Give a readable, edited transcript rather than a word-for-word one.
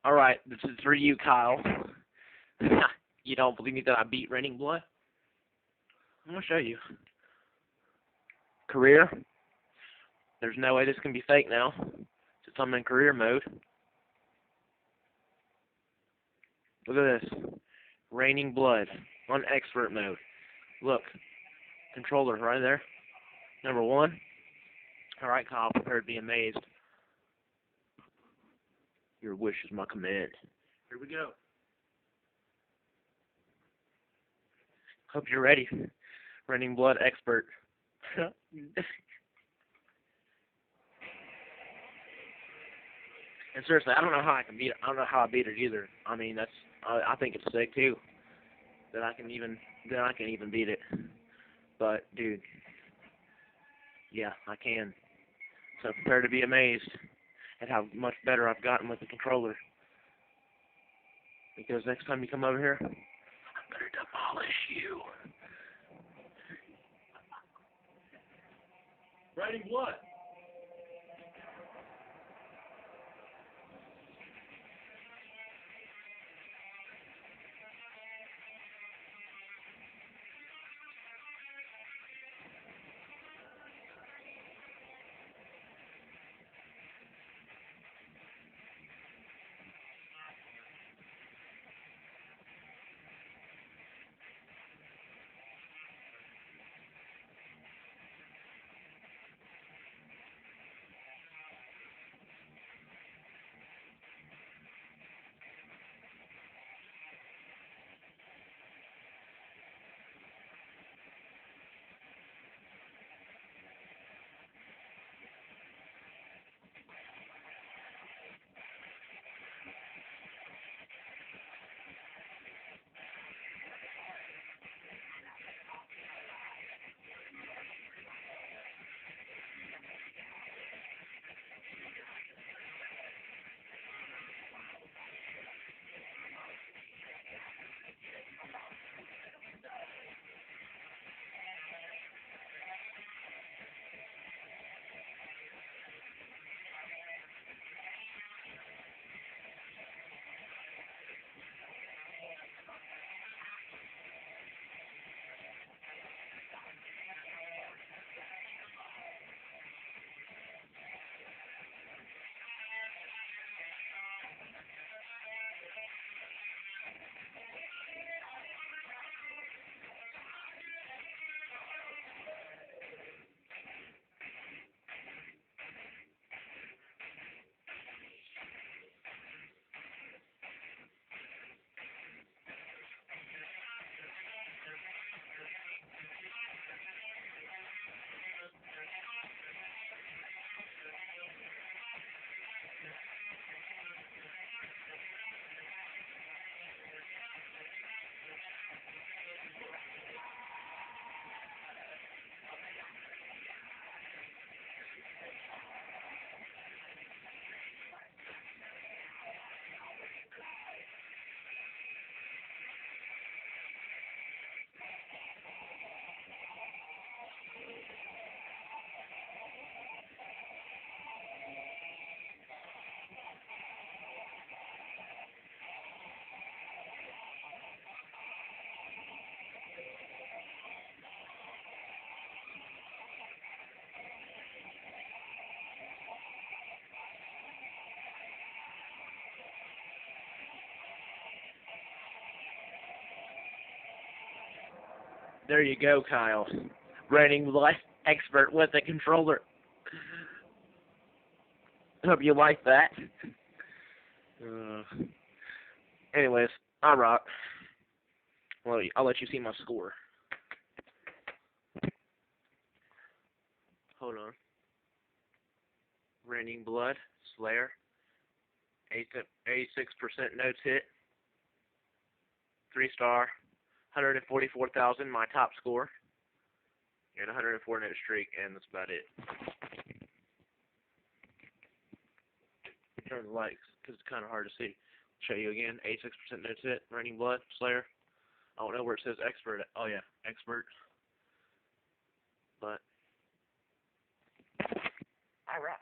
Alright, this is for you, Kyle. You don't believe me that I beat Raining Blood? I'm gonna show you. Career. There's no way this can be fake now, since I'm in career mode. Look at this. Raining Blood on expert mode. Look. Controller right there. Number 1. Alright, Kyle, prepare to be amazed. Your wish is my command. Here we go. Hope you're ready. Raining Blood expert. And seriously, I don't know how I can beat it. I don't know how I beat it either. I mean, I think it's sick too that I can even beat it. But dude, yeah, I can. So prepare to be amazed at how much better I've gotten with the controller. Because next time you come over here, I'm gonna demolish you. Raining Blood. There you go, Kyle. Raining Blood expert with a controller. Hope you like that. Anyways, I rock. Well, I'll let you see my score. Hold on. Raining Blood, Slayer, 86% notes hit, 3-star, 144,000, my top score, and 104 note streak, and that's about it. Turn the lights, because it's kind of hard to see. Show you again, 86% notes hit, Raining Blood, Slayer. I don't know where it says expert. Oh yeah, expert. But, I rock.